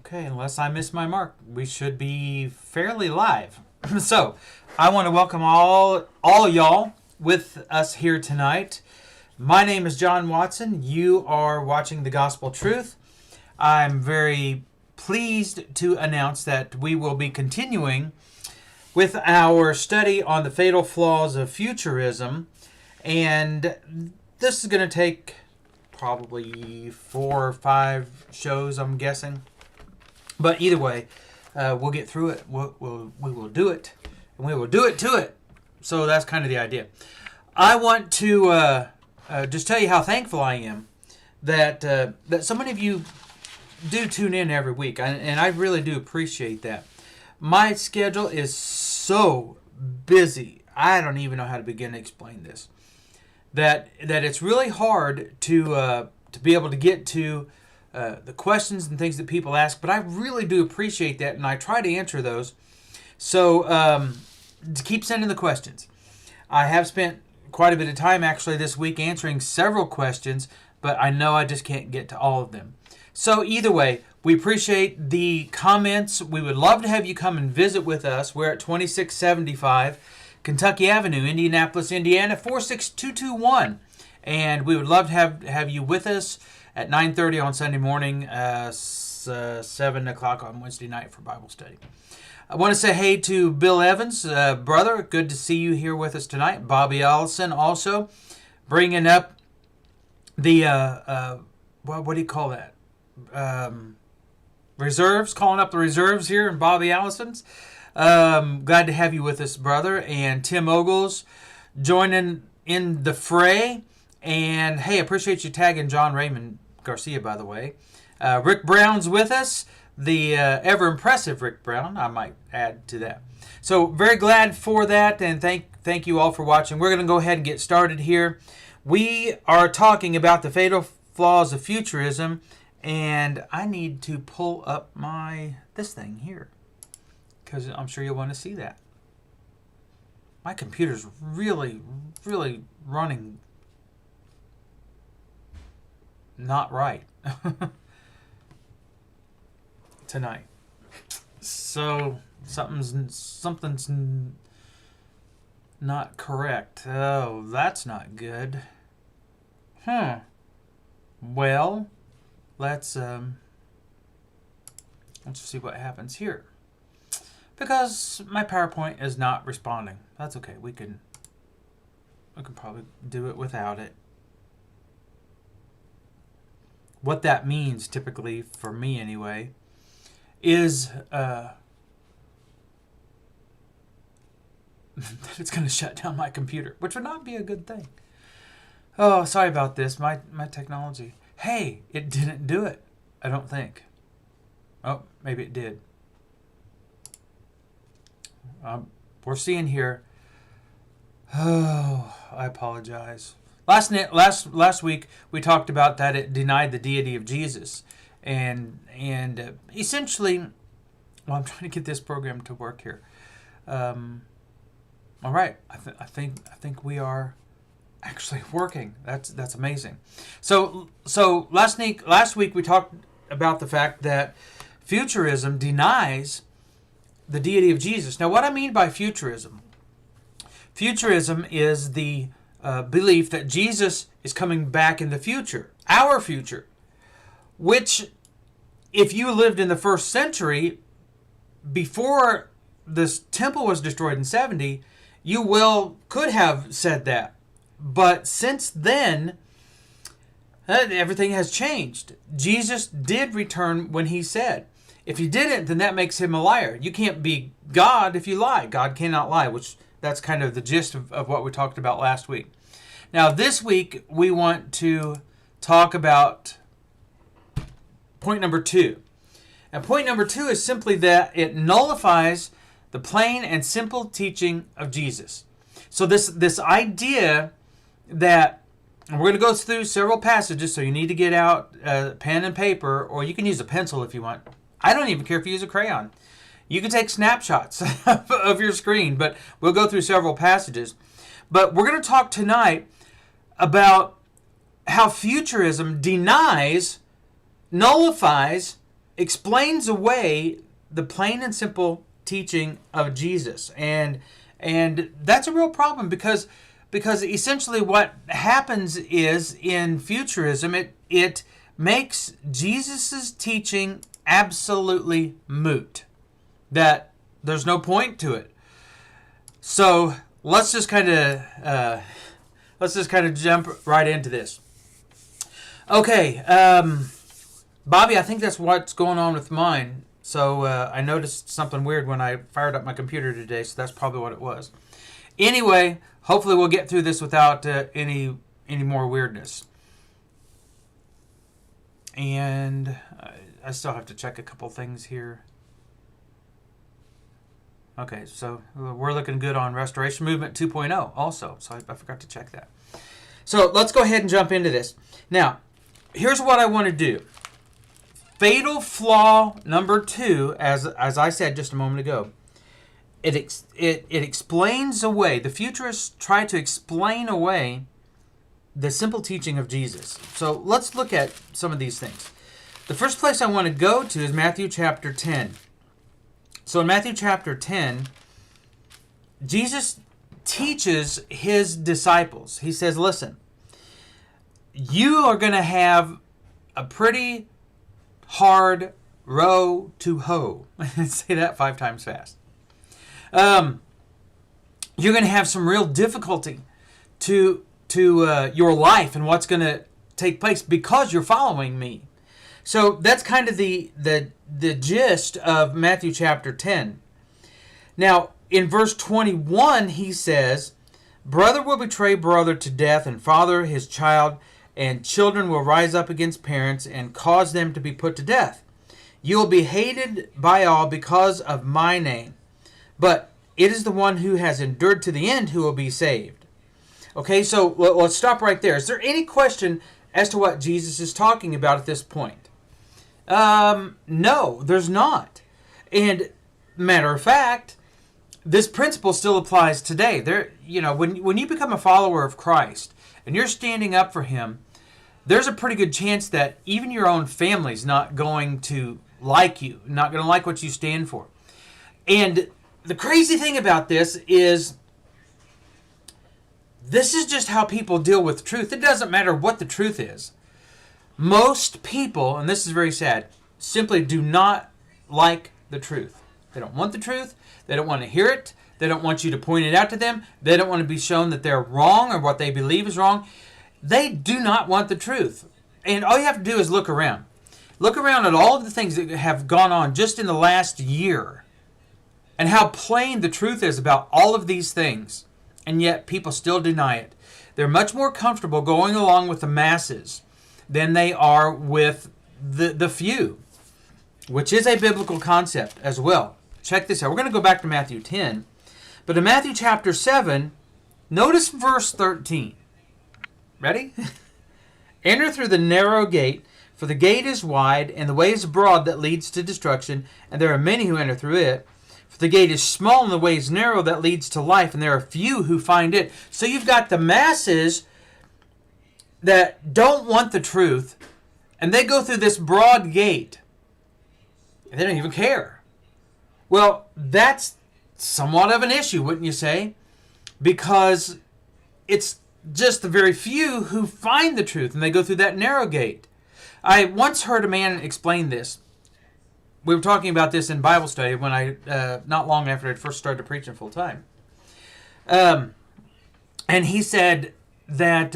Okay, unless I miss my mark, we should be fairly live. So, I want to welcome all y'all with us here tonight. My name is John Watson. You are watching The Gospel Truth. I'm very pleased to announce that we will be continuing with our study on the fatal flaws of futurism. And this is going to take probably 4 or 5 shows, I'm guessing. But either way, we'll get through it. We will do it, and we will do it to it. So that's kind of the idea. I want to just tell you how thankful I am that so many of you do tune in every week, and I really do appreciate that. My schedule is so busy. I don't even know how to begin to explain this. That it's really hard to be able to get to the questions and things that people ask, but I really do appreciate that, and I try to answer those. So keep sending the questions. I have spent quite a bit of time actually this week answering several questions, but I know I just can't get to all of them. So either way, we appreciate the comments. We would love to have you come and visit with us. We're at 2675 Kentucky Avenue, Indianapolis, Indiana, 46221. And we would love to have you with us at 9:30 on Sunday morning, 7 o'clock on Wednesday night for Bible study. I want to say hey to Bill Evans, brother. Good to see you here with us tonight. Bobby Allison also bringing up the, what do you call that? Reserves, calling up the reserves here in Bobby Allison's. Glad to have you with us, brother. And Tim Ogles joining in the fray. And hey, appreciate you tagging John Raymond Garcia, by the way. Rick Brown's with us, the ever impressive Rick Brown, I might add to that. So very glad for that, and thank you all for watching. We're going to go ahead and get started here. We are talking about the fatal flaws of futurism, and I need to pull up this thing here, because I'm sure you'll want to see that. My computer's really, really running not right tonight. So something's not correct. Oh, that's not good. Well, let's see what happens here. Because my PowerPoint is not responding. That's okay. We can probably do it without it. What that means, typically, for me anyway, is that it's going to shut down my computer, which would not be a good thing. Oh, sorry about this, my technology. Hey, it didn't do it, I don't think. Oh, maybe it did. We're seeing here. Oh, I apologize. Last week we talked about that it denied the deity of Jesus, and essentially, well, I'm trying to get this program to work here. All right, I think we are actually working. That's amazing. So last week we talked about the fact that futurism denies the deity of Jesus. Now, what I mean by futurism is the belief that Jesus is coming back in the future, our future, which, if you lived in the first century, before this temple was destroyed in 70, you could have said that. But since then, everything has changed. Jesus did return when he said. If he didn't, then that makes him a liar. You can't be God if you lie. God cannot lie, which that's kind of the gist of what we talked about last week. Now, this week, we want to talk about point number 2. And point number 2 is simply that it nullifies the plain and simple teaching of Jesus. So this idea that, and we're going to go through several passages, so you need to get out pen and paper, or you can use a pencil if you want. I don't even care if you use a crayon. You can take snapshots of your screen, but we'll go through several passages. But we're going to talk tonight about how futurism denies, nullifies explains away the plain and simple teaching of Jesus. And that's a real problem because essentially what happens is in Futurism, it makes Jesus's teaching absolutely moot. That there's no point to it. So let's just kind of jump right into this. Okay, Bobby, I think that's what's going on with mine. So I noticed something weird when I fired up my computer today, so that's probably what it was. Anyway, hopefully we'll get through this without any more weirdness. And I still have to check a couple things here. Okay, so we're looking good on Restoration Movement 2.0 also, so I forgot to check that. So let's go ahead and jump into this. Now, here's what I want to do. Fatal flaw number 2, as I said just a moment ago, it explains away, the futurists try to explain away the simple teaching of Jesus. So let's look at some of these things. The first place I want to go to is Matthew chapter 10. So in Matthew chapter 10, Jesus teaches his disciples. He says, listen, you are going to have a pretty hard row to hoe. Say that 5 times fast. You're going to have some real difficulty to your life and what's going to take place because you're following me. So that's kind of the gist of Matthew chapter 10. Now, in verse 21, he says, brother will betray brother to death, and father his child, and children will rise up against parents and cause them to be put to death. You will be hated by all because of my name, but it is the one who has endured to the end who will be saved. Okay, so let's stop right there. Is there any question as to what Jesus is talking about at this point? No, there's not. And matter of fact, this principle still applies today. When you become a follower of Christ and you're standing up for him, there's a pretty good chance that even your own family's not going to like you, not going to like what you stand for. And the crazy thing about this is just how people deal with truth. It doesn't matter what the truth is. Most people, and this is very sad, simply do not like the truth. They don't want the truth. They don't want to hear it. They don't want you to point it out to them. They don't want to be shown that they're wrong or what they believe is wrong. They do not want the truth. And all you have to do is look around. Look around at all of the things that have gone on just in the last year and how plain the truth is about all of these things. And yet people still deny it. They're much more comfortable going along with the masses than they are with the few, which is a biblical concept as well. Check this out. We're going to go back to Matthew 10. But in Matthew chapter 7, notice verse 13. Ready? Enter through the narrow gate, for the gate is wide, and the way is broad that leads to destruction, and there are many who enter through it. For the gate is small, and the way is narrow that leads to life, and there are few who find it. So you've got the masses that don't want the truth, and they go through this broad gate, and they don't even care. Well, that's somewhat of an issue, wouldn't you say? Because it's just the very few who find the truth, and they go through that narrow gate. I once heard a man explain this. We were talking about this in Bible study when not long after I first started preaching full time. And he said that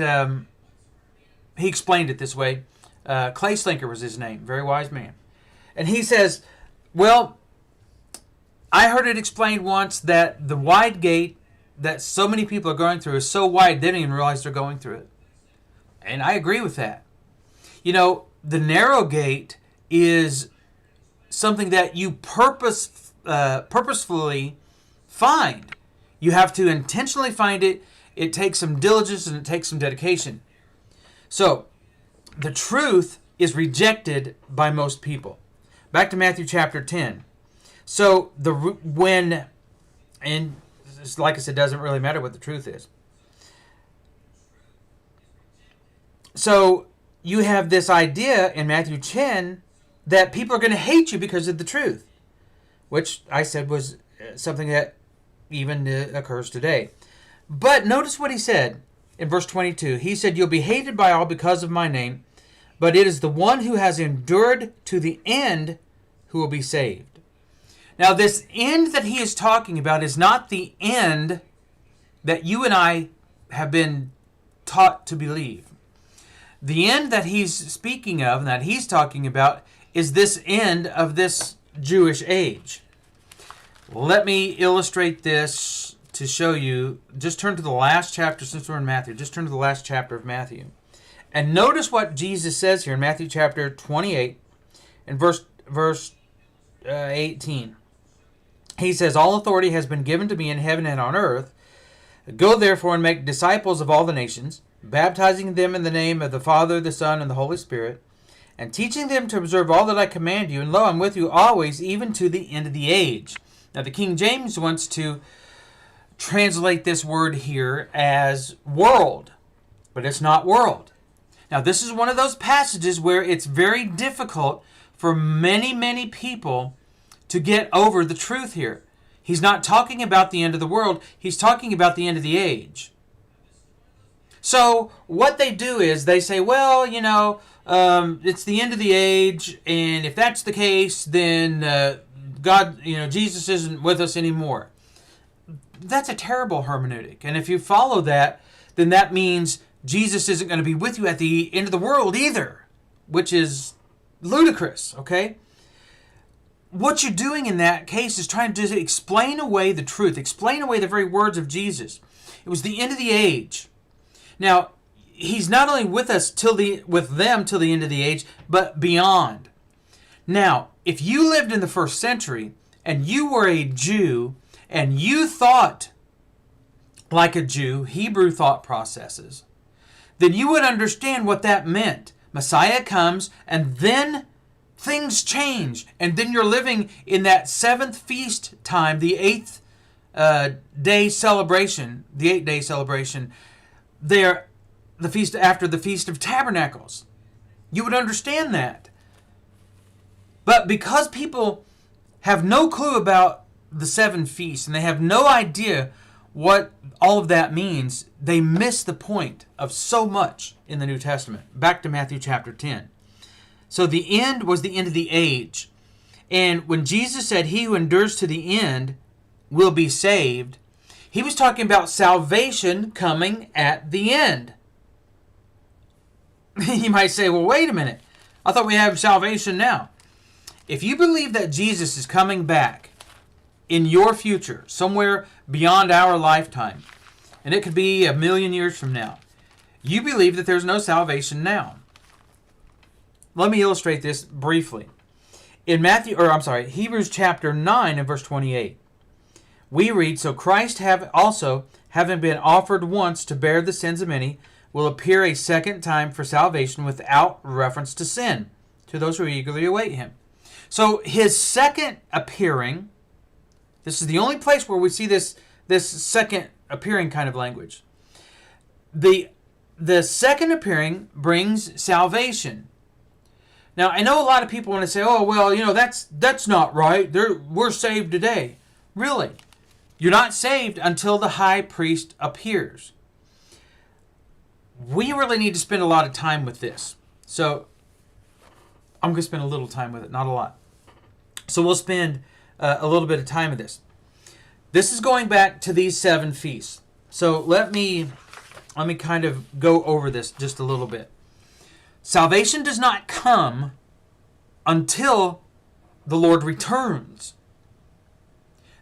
he explained it this way. Clay Slinker was his name, very wise man. And he says, well, I heard it explained once that the wide gate that so many people are going through is so wide they don't even realize they're going through it. And I agree with that. You know, the narrow gate is something that you purposefully find. You have to intentionally find it. It takes some diligence and it takes some dedication. So, the truth is rejected by most people. Back to Matthew chapter 10. So, and like I said, it doesn't really matter what the truth is. So, you have this idea in Matthew 10 that people are going to hate you because of the truth, which I said was something that even occurs today. But notice what he said in verse 22. He said, "You'll be hated by all because of my name, but it is the one who has endured to the end who will be saved." Now, this end that he is talking about is not the end that you and I have been taught to believe. The end that he's speaking of and that he's talking about is this end of this Jewish age. Let me illustrate this to show you. Just turn to the last chapter, since we're in Matthew. Just turn to the last chapter of Matthew. And notice what Jesus says here in Matthew chapter 28 and verse 18. He says, "All authority has been given to me in heaven and on earth. Go therefore and make disciples of all the nations, baptizing them in the name of the Father, the Son, and the Holy Spirit, and teaching them to observe all that I command you. And lo, I'm with you always, even to the end of the age." Now, the King James wants to translate this word here as world, but it's not world. Now, this is one of those passages where it's very difficult for many, many people to get over the truth here. He's not talking about the end of the world. He's talking about the end of the age. So what they do is they say, well, it's the end of the age, and if that's the case, then God, Jesus isn't with us anymore. That's a terrible hermeneutic. And if you follow that, then that means Jesus isn't going to be with you at the end of the world either, which is ludicrous, okay? What you're doing in that case is trying to explain away the truth, explain away the very words of Jesus. It was the end of the age. Now, he's not only with us with them till the end of the age, but beyond. Now, if you lived in the first century and you were a Jew and you thought like a Jew, Hebrew thought processes, then you would understand what that meant. Messiah comes and then things change, and then you're living in that seventh feast time, the eighth day celebration, there, the feast after the Feast of Tabernacles. You would understand that. But because people have no clue about the seven feasts and they have no idea what all of that means, they miss the point of so much in the New Testament. Back to Matthew chapter 10. So the end was the end of the age. And when Jesus said, "He who endures to the end will be saved," he was talking about salvation coming at the end. You might say, well, wait a minute. I thought we have salvation now. If you believe that Jesus is coming back in your future, somewhere beyond our lifetime, and it could be 1,000,000 years from now, you believe that there's no salvation now. Let me illustrate this briefly. In Hebrews chapter 9 and verse 28, we read, "So Christ having been offered once to bear the sins of many, will appear a second time for salvation without reference to sin, to those who eagerly await him." So his second appearing, this is the only place where we see this second appearing kind of language. The second appearing brings salvation. Now, I know a lot of people want to say, oh, well, that's not right. We're saved today. Really? You're not saved until the high priest appears. We really need to spend a lot of time with this. So I'm going to spend a little time with it, not a lot. So we'll spend a little bit of time with this. This is going back to these 7 feasts. So let me kind of go over this just a little bit. Salvation does not come until the Lord returns.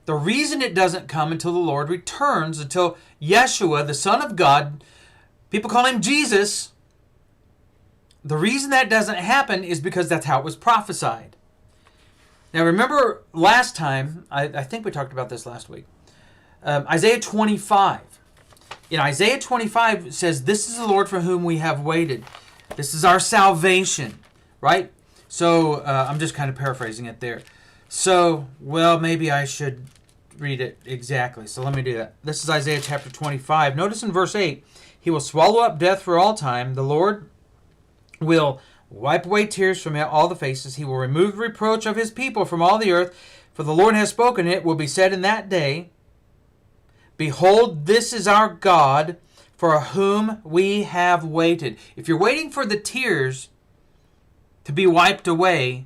The reason it doesn't come until the Lord returns, until Yeshua, the Son of God, people call him Jesus, the reason that doesn't happen is because that's how it was prophesied. Now remember last time, I think we talked about this last week, Isaiah 25. In Isaiah 25 says, "This is the Lord for whom we have waited." This is our salvation, right? So I'm just kind of paraphrasing it there. So, well, maybe I should read it exactly. So let me do that. This is Isaiah chapter 25. Notice in verse 8, "He will swallow up death for all time. The Lord will wipe away tears from all the faces. He will remove the reproach of his people from all the earth. For the Lord has spoken, it will be said in that day, behold, this is our God, for whom we have waited. If you're waiting for the tears to be wiped away,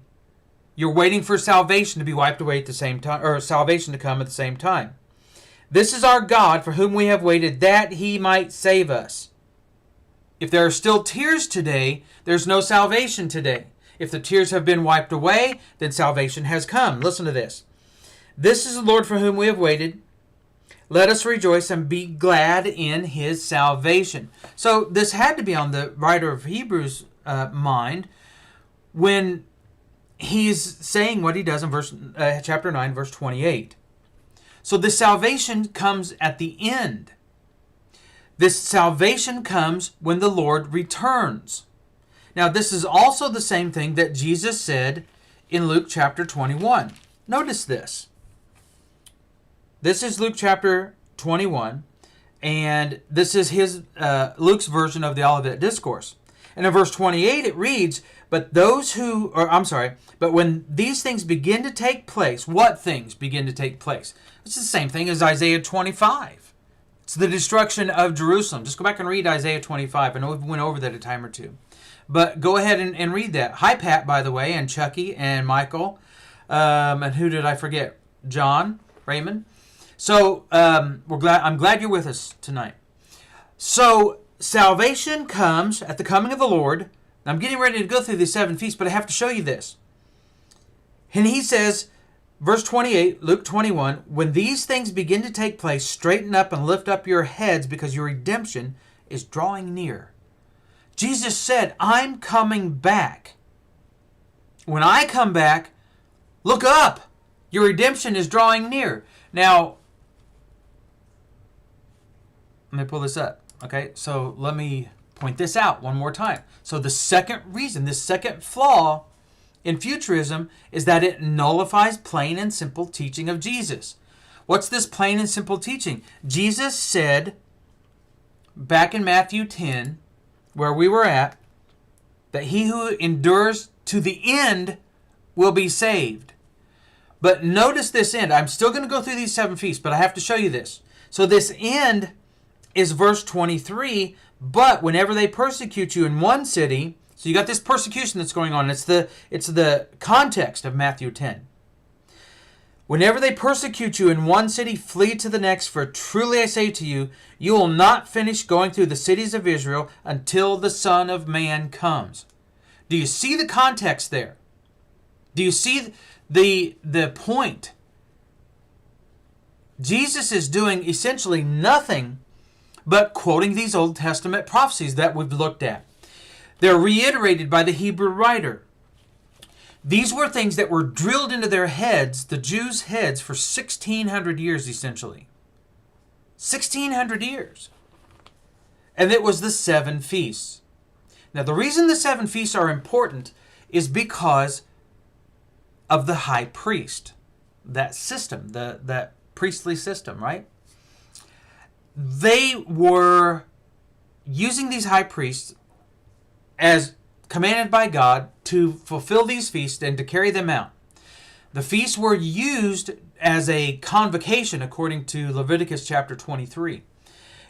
you're waiting for salvation to be wiped away at the same time, or salvation to come at the same time. This is our God, for whom we have waited, that he might save us. If there are still tears today, there's no salvation today. If the tears have been wiped away, then salvation has come. Listen to this. This is the Lord for whom we have waited. Let us rejoice and be glad in his salvation. So this had to be on the writer of Hebrews' mind when he's saying what he does in chapter 9, verse 28. So this salvation comes at the end. This salvation comes when the Lord returns. Now, this is also the same thing that Jesus said in Luke chapter 21. Notice this. This is Luke chapter 21, and this is Luke's version of the Olivet Discourse. And in verse 28 it reads, but when these things begin to take place, what things begin to take place? It's the same thing as Isaiah 25. It's the destruction of Jerusalem. Just go back and read Isaiah 25. I know we went over that a time or two. But go ahead and read that. Hi, Pat, by the way, and Chucky, and Michael. And who did I forget? John, Raymond. So I'm glad you're with us tonight. So salvation comes at the coming of the Lord. I'm getting ready to go through these 7 feasts, but I have to show you this. And he says, verse 28, Luke 21, when these things begin to take place, straighten up and lift up your heads because your redemption is drawing near. Jesus said, I'm coming back. When I come back, look up. Your redemption is drawing near. Now, let me pull this up. Okay, so let me point this out one more time. So the second reason, this second flaw in futurism is that it nullifies plain and simple teaching of Jesus. What's this plain and simple teaching? Jesus said back in Matthew 10, where we were at, that he who endures to the end will be saved. But notice this end. I'm still going to go through these 7 feasts, but I have to show you this. So this end is verse 23, but whenever they persecute you in one city, so you got this persecution that's going on. It's the context of Matthew 10. Whenever they persecute you in one city, flee to the next, for truly I say to you, you will not finish going through the cities of Israel until the Son of Man comes. Do you see the context there? Do you see the point? Jesus is doing essentially nothing but quoting these Old Testament prophecies that we've looked at. They're reiterated by the Hebrew writer. These were things that were drilled into their heads, the Jews' heads, for 1,600 years, essentially. 1,600 years. And it was the 7 feasts. Now, the reason the 7 feasts are important is because of the high priest. That system, that priestly system, right? They were using these high priests as commanded by God to fulfill these feasts and to carry them out. The feasts were used as a convocation according to Leviticus chapter 23.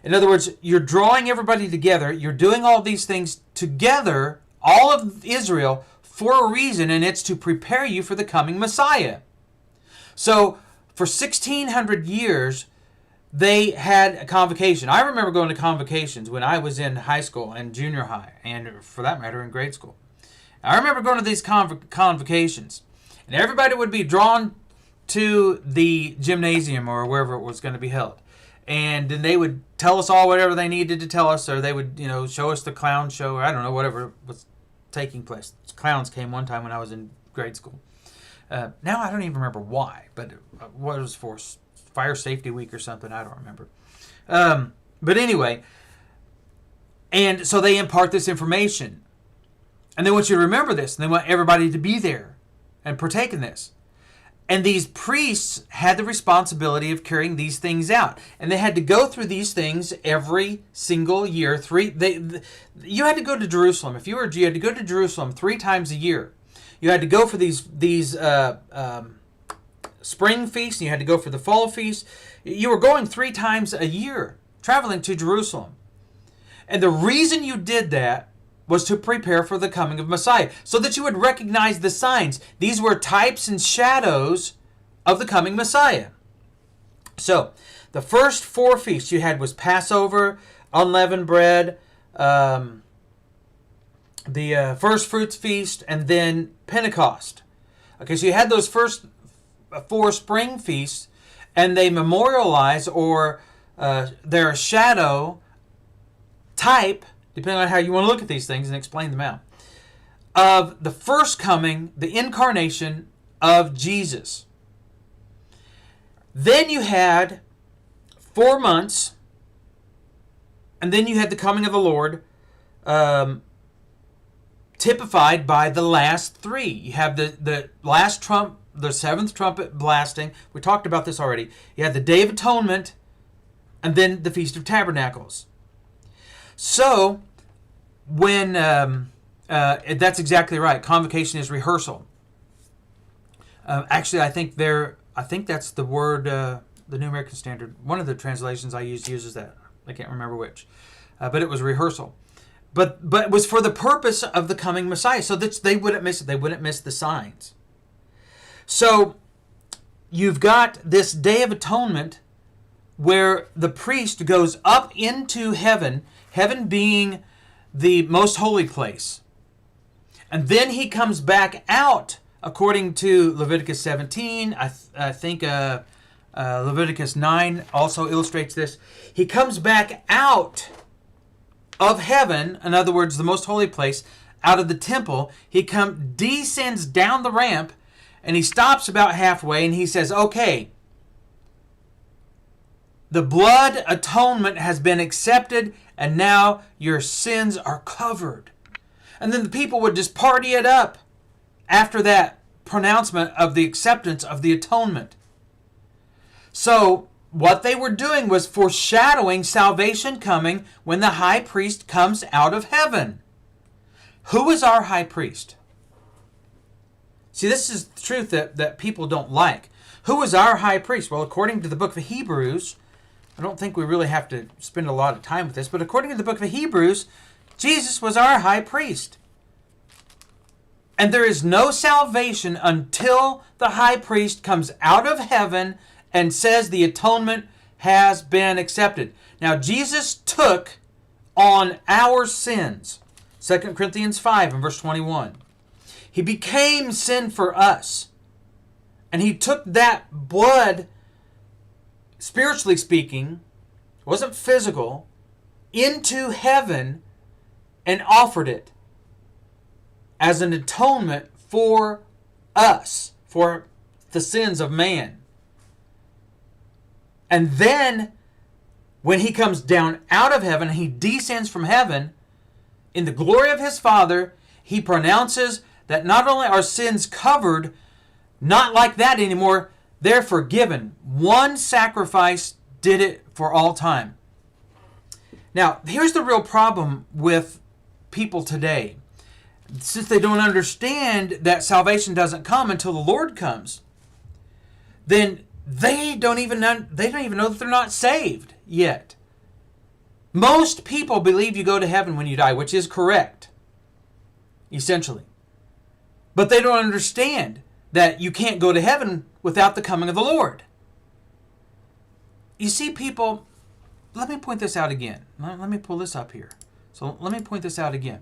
In other words, you're drawing everybody together. You're doing all these things together, all of Israel, for a reason, and it's to prepare you for the coming Messiah. So for 1,600 years, they had a convocation. I remember going to convocations when I was in high school and junior high, and for that matter, in grade school. I remember going to these convocations, and everybody would be drawn to the gymnasium or wherever it was going to be held. And then they would tell us all whatever they needed to tell us, or they would, show us the clown show, or I don't know, whatever was taking place. Clowns came one time when I was in grade school. Now I don't even remember why, but what it was for Fire Safety Week or something, I don't remember. But anyway, and so they impart this information. And they want you to remember this, and they want everybody to be there and partake in this. And these priests had the responsibility of carrying these things out. And they had to go through these things every single year. You had to go to Jerusalem. If you were a Jew, you had to go to Jerusalem 3 times a year. You had to go for these spring feasts, and you had to go for the fall feast. You were going 3 times a year, traveling to Jerusalem. And the reason you did that was to prepare for the coming of Messiah, so that you would recognize the signs. These were types and shadows of the coming Messiah. So, the first 4 feasts you had was Passover, unleavened bread, the first fruits feast, and then Pentecost. Okay, so you had those first 4 spring feasts, and they memorialize, or they're a shadow, type, depending on how you want to look at these things and explain them out, of the first coming, the incarnation of Jesus. Then you had 4 months, and then you had the coming of the Lord, typified by the last 3. You have the last trump, the 7th trumpet blasting. We talked about this already. You had the Day of Atonement, and then the Feast of Tabernacles. So, when that's exactly right. Convocation is rehearsal. Actually, I think that's the word. The New American Standard. One of the translations I used uses that. I can't remember which, but it was rehearsal. But it was for the purpose of the coming Messiah, so that they wouldn't miss it. They wouldn't miss the signs. So, you've got this Day of Atonement, where the priest goes up into heaven. Heaven being the most holy place. And then he comes back out, according to Leviticus 17. I think Leviticus 9 also illustrates this. He comes back out of heaven, in other words, the most holy place, out of the temple. He descends down the ramp, and he stops about halfway, and he says, okay, the blood atonement has been accepted, and now your sins are covered. And then the people would just party it up after that pronouncement of the acceptance of the atonement. So, what they were doing was foreshadowing salvation coming when the high priest comes out of heaven. Who is our high priest? See, this is the truth that people don't like. Who is our high priest? Well, according to the book of Hebrews, I don't think we really have to spend a lot of time with this, but according to the book of Hebrews, Jesus was our high priest. And there is no salvation until the high priest comes out of heaven and says the atonement has been accepted. Now, Jesus took on our sins. 2 Corinthians 5 and verse 21. He became sin for us. And he took that blood, spiritually speaking, it wasn't physical, into heaven and offered it as an atonement for us, for the sins of man. And then, when he comes down out of heaven, he descends from heaven, in the glory of his Father, he pronounces that not only are sins covered, not like that anymore, they're forgiven. One sacrifice did it for all time. Now, here's the real problem with people today. Since they don't understand that salvation doesn't come until the Lord comes, then they don't even know that they're not saved yet. Most people believe you go to heaven when you die, which is correct, essentially. But they don't understand that you can't go to heaven without the coming of the Lord. You see, people, let me point this out again. Let me pull this up here. So let me point this out again.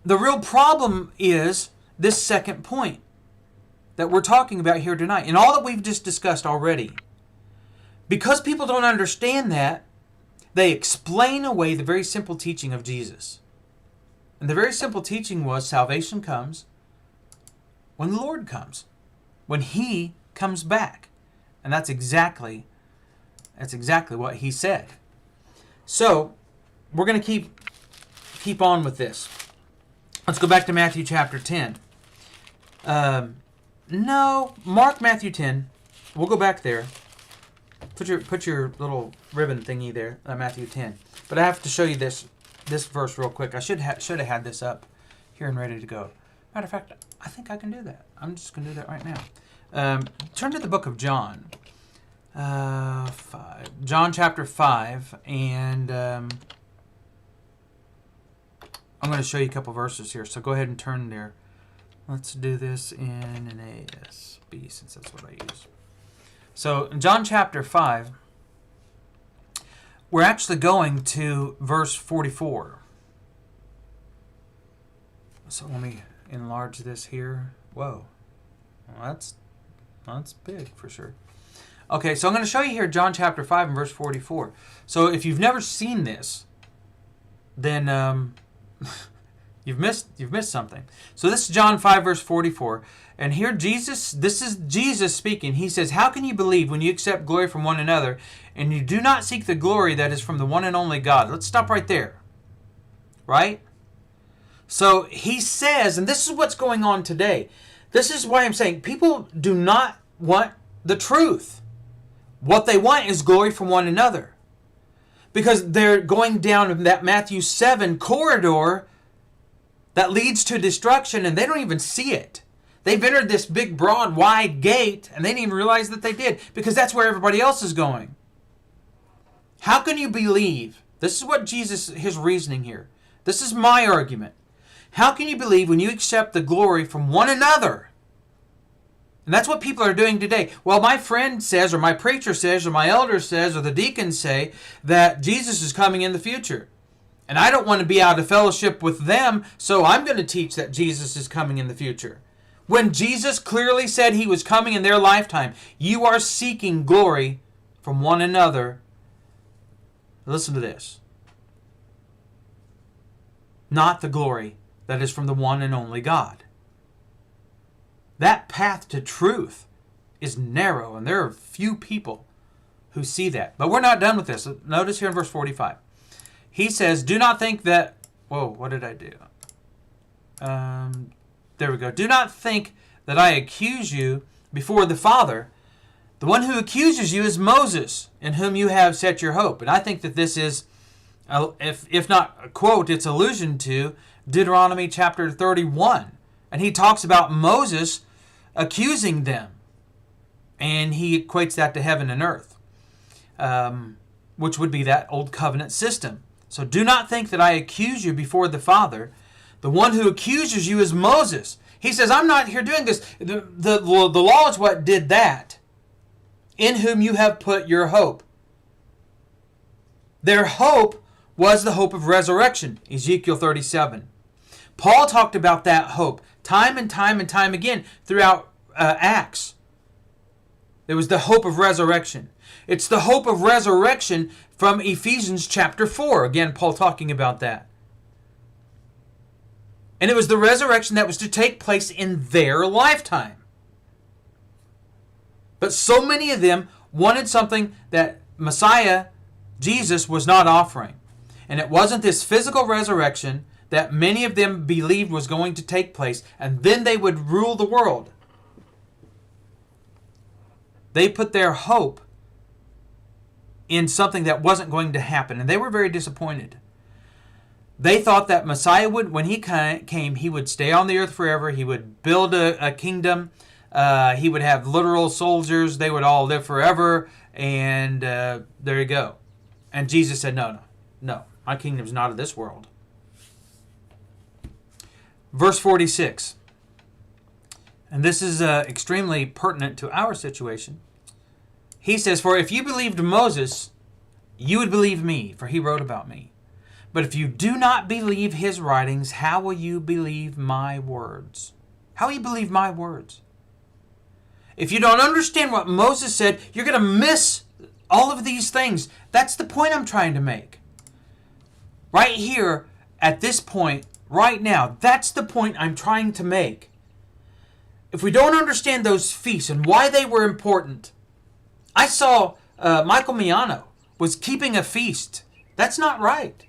The real problem is this second point that we're talking about here tonight, and all that we've just discussed already. Because people don't understand that, they explain away the very simple teaching of Jesus. And the very simple teaching was salvation comes when the Lord comes, when He comes back. And that's exactly what He said. So, we're going to keep on with this. Let's go back to Matthew chapter 10. No, Mark, Matthew 10. We'll go back there. Put your little ribbon thingy there, Matthew 10. But I have to show you this verse real quick. I should have had this up here and ready to go. Matter of fact, I think I can do that. I'm just going to do that right now. Turn to the book of John. 5. John chapter 5. And I'm going to show you a couple verses here. So go ahead and turn there. Let's do this in an ASB since that's what I use. So in John chapter 5, we're actually going to verse 44. So let me enlarge this here. Whoa. Well, that's big for sure. Okay, so I'm going to show you here John chapter 5 and verse 44. So if you've never seen this, then you've missed something. So this is John 5 verse 44. And here this is Jesus speaking. He says, "How can you believe when you accept glory from one another and you do not seek the glory that is from the one and only God?" Let's stop right there. Right? So he says, and this is what's going on today. This is why I'm saying people do not want the truth. What they want is glory from one another. Because they're going down that Matthew 7 corridor that leads to destruction, and they don't even see it. They've entered this big, broad, wide gate, and they didn't even realize that they did, because that's where everybody else is going. How can you believe? This is what Jesus, his reasoning here. This is my argument. How can you believe when you accept the glory from one another? And that's what people are doing today. Well, my friend says, or my preacher says, or my elder says, or the deacons say that Jesus is coming in the future. And I don't want to be out of fellowship with them, so I'm going to teach that Jesus is coming in the future. When Jesus clearly said he was coming in their lifetime, you are seeking glory from one another. Listen to this. Not the glory that is from the one and only God. That path to truth is narrow, and there are few people who see that. But we're not done with this. Notice here in verse 45. He says, "Do not think that..." Whoa, what did I do? There we go. "Do not think that I accuse you before the Father. The one who accuses you is Moses, in whom you have set your hope." And I think that this is, if not a quote, it's allusion to Deuteronomy chapter 31. And he talks about Moses accusing them. And he equates that to heaven and earth, which would be that old covenant system. So do not think that I accuse you before the Father. The one who accuses you is Moses. He says, I'm not here doing this. The law is what did that. In whom you have put your hope. Their hope was the hope of resurrection. Ezekiel 37. Paul talked about that hope time and time and time again throughout Acts. There was the hope of resurrection. It's the hope of resurrection from Ephesians chapter 4. Again, Paul talking about that. And it was the resurrection that was to take place in their lifetime. But so many of them wanted something that Messiah, Jesus, was not offering. And it wasn't this physical resurrection that many of them believed was going to take place, and then they would rule the world. They put their hope in something that wasn't going to happen, and they were very disappointed. They thought that Messiah would, when he came, he would stay on the earth forever. He would build a kingdom. He would have literal soldiers. They would all live forever. And there you go. And Jesus said, no. My kingdom's not of this world. Verse 46. And this is extremely pertinent to our situation. He says, "For if you believed Moses, you would believe me, for he wrote about me. But if you do not believe his writings, how will you believe my words?" How will you believe my words? If you don't understand what Moses said, you're going to miss all of these things. That's the point I'm trying to make. Right here, at this point, right now, that's the point I'm trying to make. If we don't understand those feasts and why they were important. I saw Michael Miano was keeping a feast. That's not right.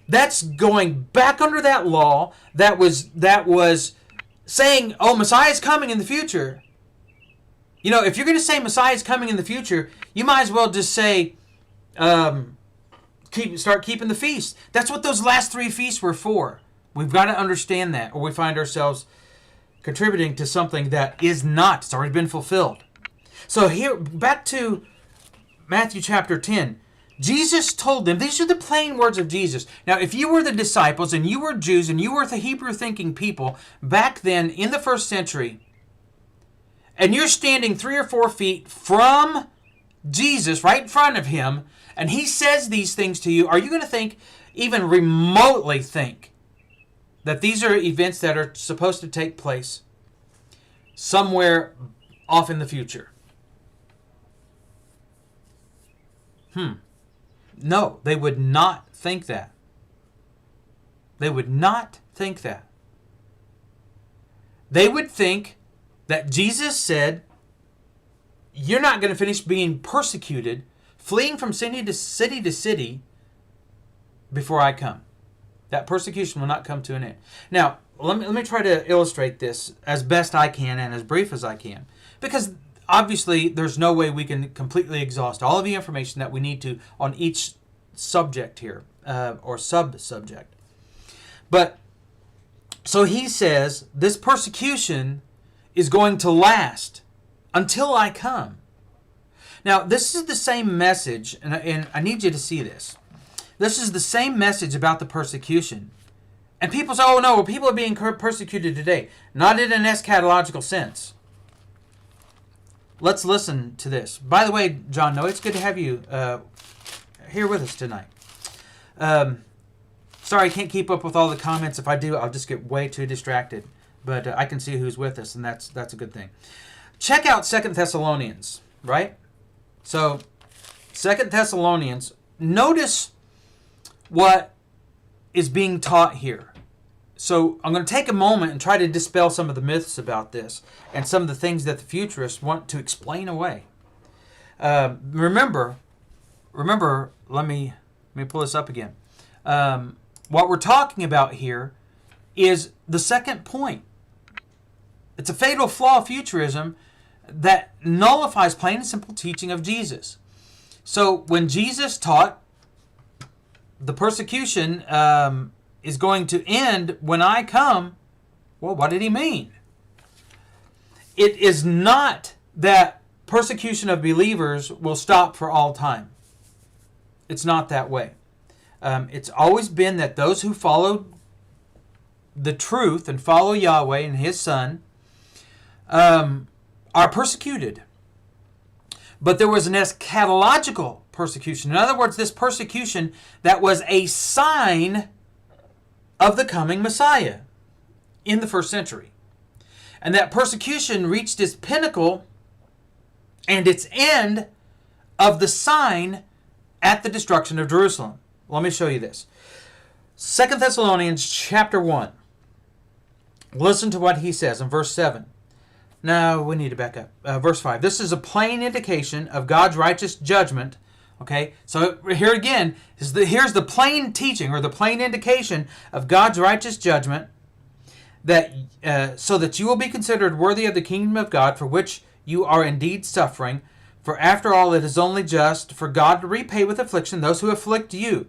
That's going back under that law that was saying, oh, Messiah's coming in the future. If you're going to say Messiah is coming in the future, you might as well just say, start keeping the feast. That's what those last 3 feasts were for. We've got to understand that, or we find ourselves contributing to something that is not. It's already been fulfilled. So here, back to Matthew chapter 10. Jesus told them, these are the plain words of Jesus. Now, if you were the disciples and you were Jews and you were the Hebrew-thinking people back then in the first century, and you're standing 3 or 4 feet from Jesus, right in front of him, and he says these things to you, are you going to think, even remotely think, that these are events that are supposed to take place somewhere off in the future? No, they would not think that. They would not think that. They would think that Jesus said, you're not going to finish being persecuted, fleeing from city to city before I come. That persecution will not come to an end. Now, let me try to illustrate this as best I can and as brief as I can. Because obviously, there's no way we can completely exhaust all of the information that we need to on each subject here, or sub-subject. But, so he says, this persecution is going to last until I come. Now, this is the same message, and I need you to see this. This is the same message about the persecution. And people say, oh no, people are being persecuted today. Not in an eschatological sense. Let's listen to this. By the way, John Noe, it's good to have you here with us tonight. Sorry I can't keep up with all the comments. If I do, I'll just get way too distracted. But I can see who's with us, and that's a good thing. Check out 2 Thessalonians, right? So, 2 Thessalonians, notice what is being taught here. So I'm going to take a moment and try to dispel some of the myths about this and some of the things that the futurists want to explain away. Remember, let me pull this up again. What we're talking about here is the second point. It's a fatal flaw of futurism that nullifies plain and simple teaching of Jesus. So when Jesus taught the persecution is going to end when I come, well, what did he mean? It is not that persecution of believers will stop for all time. It's not that way. It's always been that those who follow the truth and follow Yahweh and his Son are persecuted. But there was an eschatological persecution. In other words, this persecution that was a sign of the coming Messiah in the first century. And that persecution reached its pinnacle and its end of the sign at the destruction of Jerusalem. Let me show you this. 2 Thessalonians chapter 1. Listen to what he says in verse 7. No, we need to back up. Verse 5. This is a plain indication of God's righteous judgment. Okay, so here again, here's the plain teaching or the plain indication of God's righteous judgment, that so that you will be considered worthy of the kingdom of God, for which you are indeed suffering. For after all, it is only just for God to repay with affliction those who afflict you.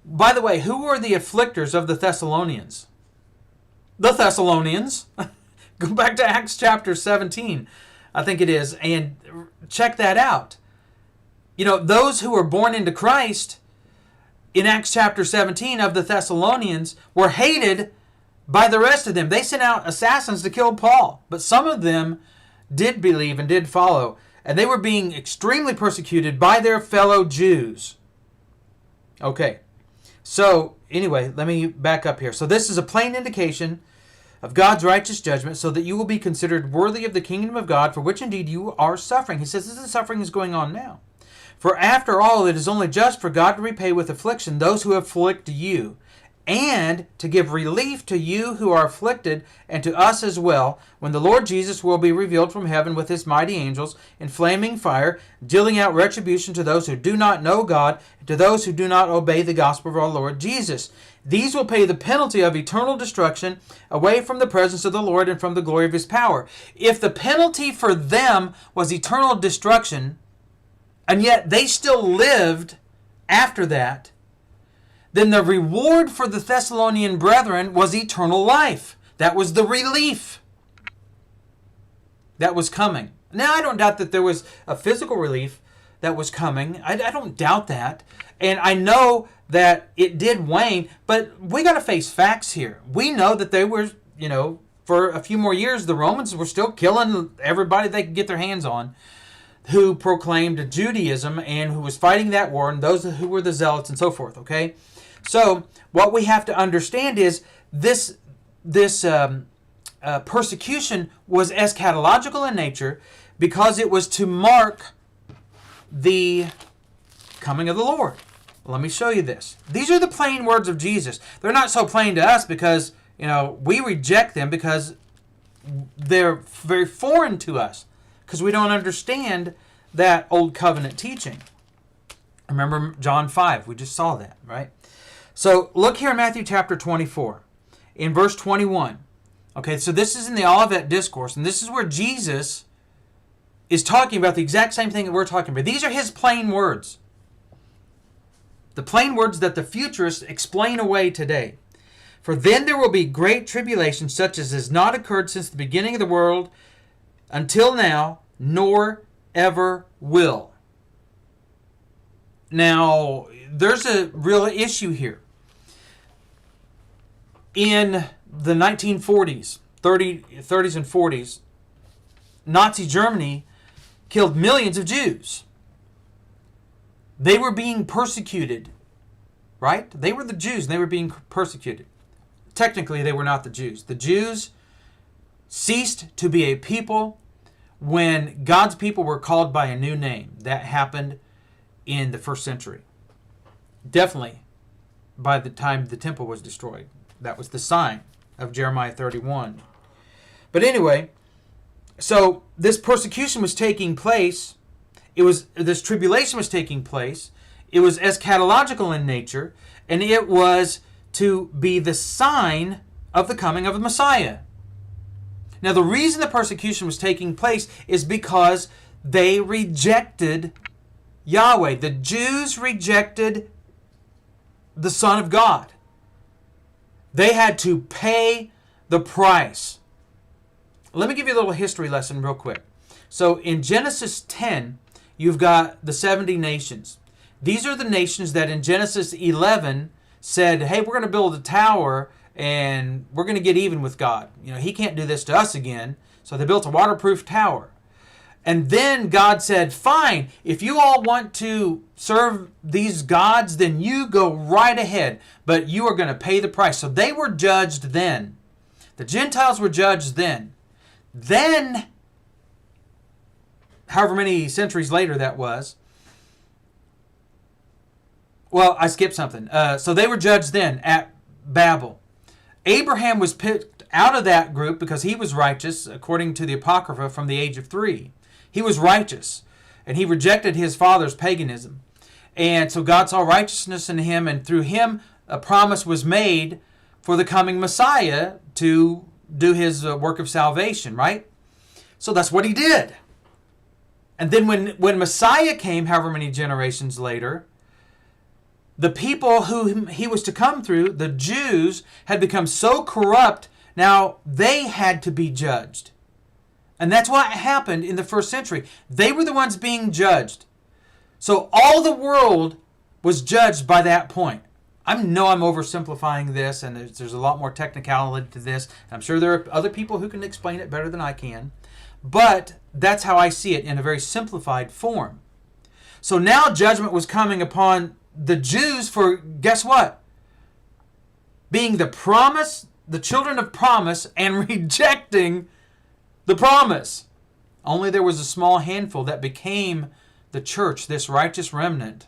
By the way, who were the afflictors of the Thessalonians? The Thessalonians. Go back to Acts chapter 17, I think it is, and check that out. You know, those who were born into Christ in Acts chapter 17 of the Thessalonians were hated by the rest of them. They sent out assassins to kill Paul, but some of them did believe and did follow, and they were being extremely persecuted by their fellow Jews. Okay, so anyway, let me back up here. So this is a plain indication of God's righteous judgment, so that you will be considered worthy of the kingdom of God, for which indeed you are suffering. He says this suffering is going on now. For after all, it is only just for God to repay with affliction those who afflict you, and to give relief to you who are afflicted, and to us as well, when the Lord Jesus will be revealed from heaven with his mighty angels in flaming fire, dealing out retribution to those who do not know God, and to those who do not obey the gospel of our Lord Jesus. These will pay the penalty of eternal destruction away from the presence of the Lord and from the glory of his power. If the penalty for them was eternal destruction, and yet they still lived after that, then the reward for the Thessalonian brethren was eternal life. That was the relief that was coming. Now, I don't doubt that there was a physical relief that was coming. I don't doubt that. And I know that it did wane, but we got to face facts here. We know that they were, for a few more years, the Romans were still killing everybody they could get their hands on who proclaimed Judaism and who was fighting that war, and those who were the zealots and so forth, okay? So what we have to understand is this persecution was eschatological in nature because it was to mark the coming of the Lord. Let me show you this. These are the plain words of Jesus. They're not so plain to us because, we reject them because they're very foreign to us because we don't understand that old covenant teaching. Remember John 5. We just saw that, right? So look here in Matthew chapter 24, in verse 21. Okay, so this is in the Olivet Discourse, and this is where Jesus is talking about the exact same thing that we're talking about. These are his plain words. The plain words that the futurists explain away today. For then there will be great tribulation, such as has not occurred since the beginning of the world until now, nor ever will. Now, there's a real issue here. In the 1940s, 30s and 40s, Nazi Germany killed millions of Jews. They were being persecuted, right? They were the Jews, and they were being persecuted. Technically, they were not the Jews. The Jews ceased to be a people when God's people were called by a new name. That happened in the first century. Definitely by the time the temple was destroyed. That was the sign of Jeremiah 31. But anyway, so this persecution was taking place. This tribulation was taking place. It was eschatological in nature, and it was to be the sign of the coming of the Messiah. Now, the reason the persecution was taking place is because they rejected Yahweh. The Jews rejected the Son of God. They had to pay the price. Let me give you a little history lesson real quick. So in Genesis 10, you've got the 70 nations. These are the nations that in Genesis 11 said, hey, we're going to build a tower and we're going to get even with God. He can't do this to us again. So they built a waterproof tower. And then God said, fine, if you all want to serve these gods, then you go right ahead. But you are going to pay the price. So they were judged then. The Gentiles were judged then. Then, however many centuries later that was. Well, I skipped something. So they were judged then at Babel. Abraham was picked out of that group because he was righteous, according to the Apocrypha, from the age of 3. He was righteous, and he rejected his father's paganism. And so God saw righteousness in him, and through him a promise was made for the coming Messiah to do his work of salvation, right? So that's what he did. And then when Messiah came, however many generations later, the people who he was to come through, the Jews, had become so corrupt, now they had to be judged. And that's what happened in the first century. They were the ones being judged. So all the world was judged by that point. I know I'm oversimplifying this, and there's a lot more technicality to this. I'm sure there are other people who can explain it better than I can. But that's how I see it in a very simplified form. So now judgment was coming upon the Jews for, guess what? Being the children of promise, and rejecting the promise. Only there was a small handful that became the church, this righteous remnant.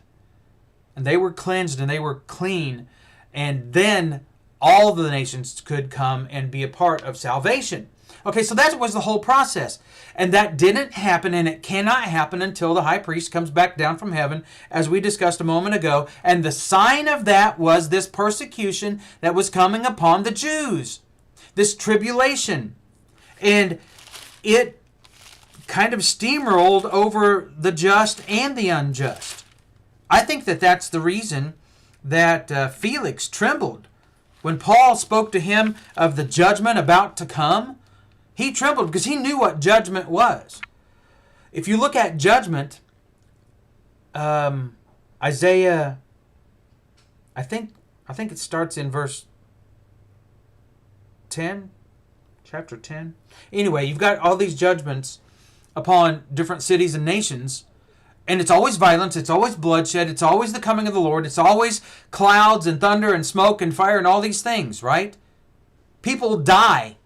And they were cleansed and they were clean. And then all the nations could come and be a part of salvation. Okay, so that was the whole process. And that didn't happen, and it cannot happen until the high priest comes back down from heaven, as we discussed a moment ago. And the sign of that was this persecution that was coming upon the Jews, this tribulation. And it kind of steamrolled over the just and the unjust. I think that that's the reason that Felix trembled. When Paul spoke to him of the judgment about to come, he trembled because he knew what judgment was. If you look at judgment, Isaiah, I think it starts in verse 10, chapter 10. Anyway, you've got all these judgments upon different cities and nations, and it's always violence, it's always bloodshed, it's always the coming of the Lord, it's always clouds and thunder and smoke and fire and all these things, right? People die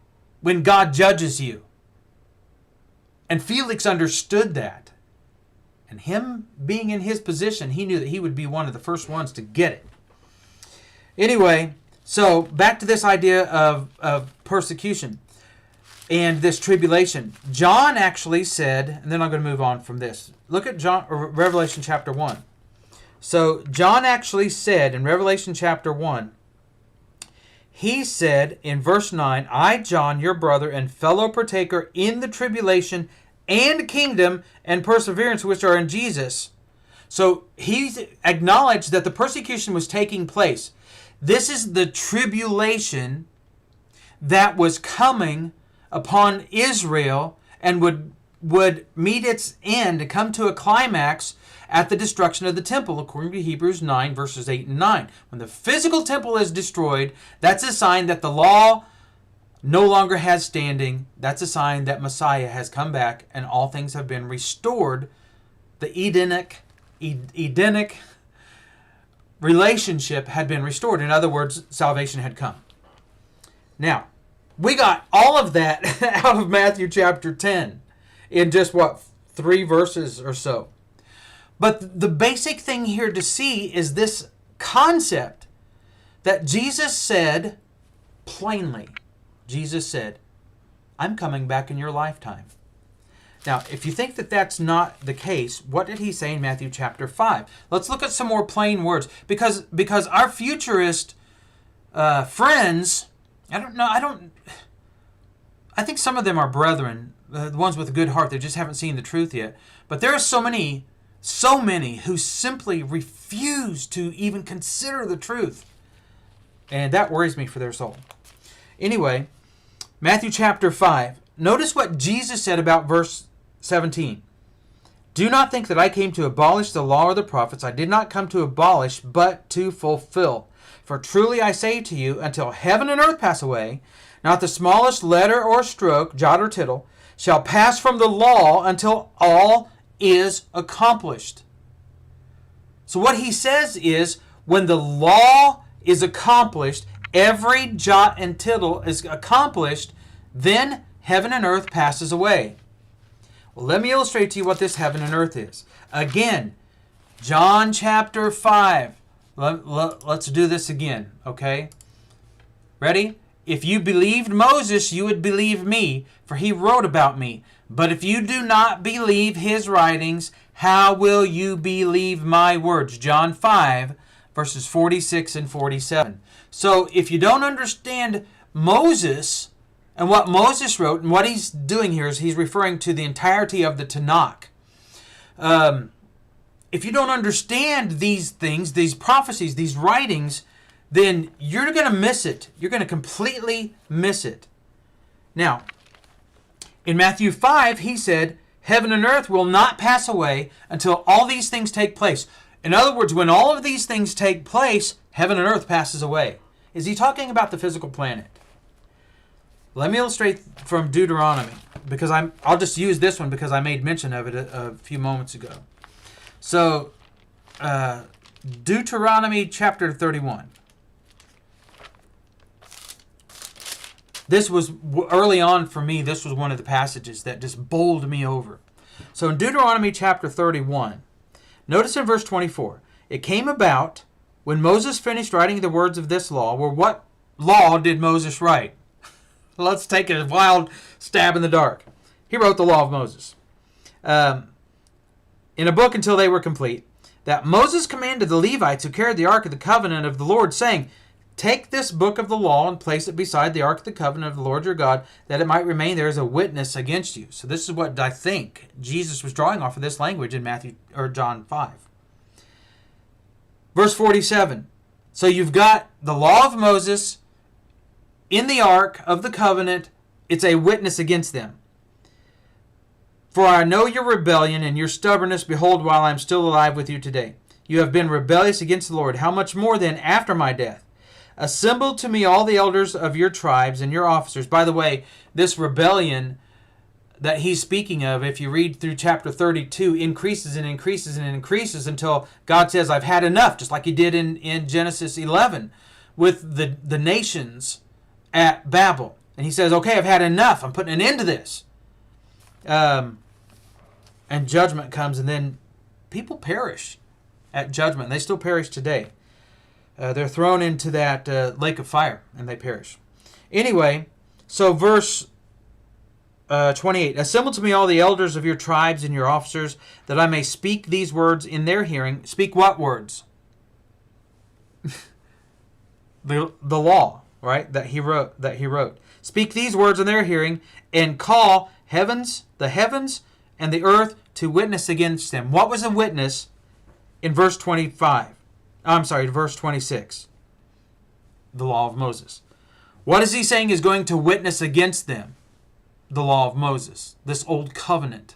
when God judges you. And Felix understood that. And him being in his position, he knew that he would be one of the first ones to get it. Anyway, so back to this idea of persecution and this tribulation. John actually said, and then I'm going to move on from this. Look at Revelation chapter 1. So John actually said in Revelation chapter 1, he said in verse 9, I, John, your brother and fellow partaker in the tribulation and kingdom and perseverance which are in Jesus. So he acknowledged that the persecution was taking place. This is the tribulation that was coming upon Israel and would meet its end, come to a climax at the destruction of the temple, according to Hebrews 9, verses 8 and 9. When the physical temple is destroyed, that's a sign that the law no longer has standing. That's a sign that Messiah has come back and all things have been restored. The Edenic relationship had been restored. In other words, salvation had come. Now, we got all of that out of Matthew chapter 10 in just, 3 verses or so. But the basic thing here to see is this concept that Jesus said plainly. Jesus said, I'm coming back in your lifetime. Now, if you think that that's not the case, what did he say in Matthew chapter 5? Let's look at some more plain words. Because our futurist friends, I think some of them are brethren, the ones with a good heart, they just haven't seen the truth yet. But there are so many who simply refuse to even consider the truth. And that worries me for their soul. Anyway, Matthew chapter 5. Notice what Jesus said about verse 17. Do not think that I came to abolish the law or the prophets. I did not come to abolish, but to fulfill. For truly I say to you, until heaven and earth pass away, not the smallest letter or stroke, jot or tittle, shall pass from the law until all is accomplished. So what he says is, when the law is accomplished, every jot and tittle is accomplished, then heaven and earth passes away. Well, let me illustrate to you what this heaven and earth is. Again, John chapter 5. Let's do this again, okay? Ready? If you believed Moses, you would believe me, for he wrote about me. But if you do not believe his writings, how will you believe my words? John 5, verses 46 and 47. So if you don't understand Moses and what Moses wrote, and what he's doing here is he's referring to the entirety of the Tanakh. If you don't understand these things, these prophecies, these writings, then you're going to miss it. You're going to completely miss it. Now, in Matthew 5, he said, heaven and earth will not pass away until all these things take place. In other words, when all of these things take place, heaven and earth passes away. Is he talking about the physical planet? Let me illustrate from Deuteronomy, because I'll just use this one because I made mention of it a few moments ago. So, Deuteronomy chapter 31. This was, early on for me, this was one of the passages that just bowled me over. So in Deuteronomy chapter 31, notice in verse 24, it came about when Moses finished writing the words of this law. Well, what law did Moses write? Let's take a wild stab in the dark. He wrote the law of Moses. In a book until they were complete, that Moses commanded the Levites who carried the ark of the covenant of the Lord, saying, take this book of the law and place it beside the ark of the covenant of the Lord your God, that it might remain there as a witness against you. So this is what I think Jesus was drawing off of this language in Matthew or John 5. Verse 47. So you've got the law of Moses in the ark of the covenant. It's a witness against them. For I know your rebellion and your stubbornness. Behold, while I am still alive with you today, you have been rebellious against the Lord. How much more then after my death? Assemble to me all the elders of your tribes and your officers. By the way, this rebellion that he's speaking of, if you read through chapter 32, increases and increases and increases until God says, I've had enough, just like he did in Genesis 11 with the nations at Babel. And he says, okay, I've had enough. I'm putting an end to this. And judgment comes, and then people perish at judgment. They still perish today. They're thrown into that lake of fire, and they perish. Anyway, so verse 28. Assemble to me all the elders of your tribes and your officers, that I may speak these words in their hearing. Speak what words? the law, right? That he wrote. Speak these words in their hearing, and call the heavens and the earth to witness against them. What was a witness in verse 25? Verse 26. The law of Moses. What is he saying is going to witness against them? The law of Moses, this old covenant.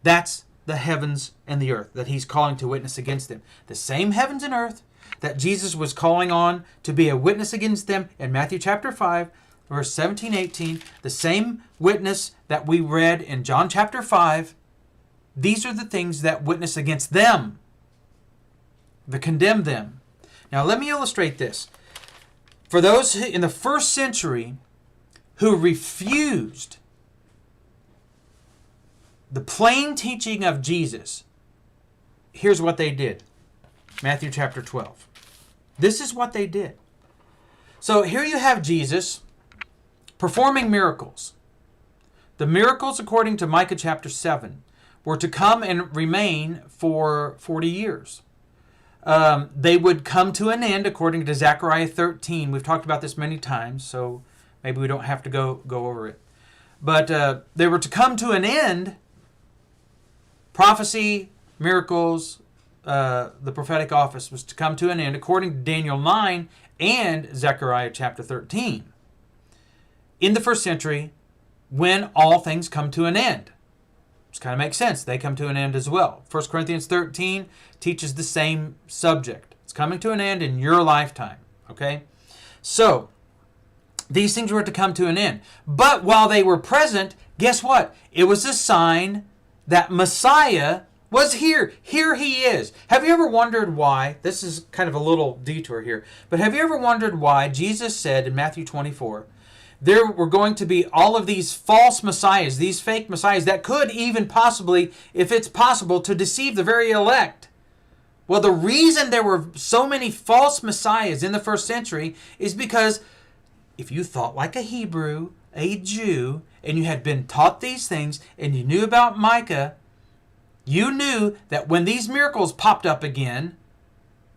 That's the heavens and the earth that he's calling to witness against them. The same heavens and earth that Jesus was calling on to be a witness against them in Matthew chapter 5, verse 17, 18. The same witness that we read in John chapter 5. These are the things that witness against them, that condemn them. Now let me illustrate this. For those in the first century who refused the plain teaching of Jesus, here's what they did. Matthew chapter 12. This is what they did. So here you have Jesus performing miracles. The miracles, according to Micah chapter 7, were to come and remain for 40 years. They would come to an end, according to Zechariah 13. We've talked about this many times, so maybe we don't have to go over it. But they were to come to an end. Prophecy, miracles, the prophetic office was to come to an end, according to Daniel 9 and Zechariah chapter 13. In the first century, when all things come to an end. This kind of makes sense. They come to an end as well. 1 Corinthians 13 teaches the same subject. It's coming to an end in your lifetime. Okay? So, these things were to come to an end. But while they were present, guess what? It was a sign that Messiah was here. Here he is. Have you ever wondered why? This is kind of a little detour here. But have you ever wondered why Jesus said in Matthew 24, there were going to be all of these false messiahs, these fake messiahs that could even possibly, if it's possible, to deceive the very elect? Well, the reason there were so many false messiahs in the first century is because if you thought like a Hebrew, a Jew, and you had been taught these things, and you knew about Micah, you knew that when these miracles popped up again,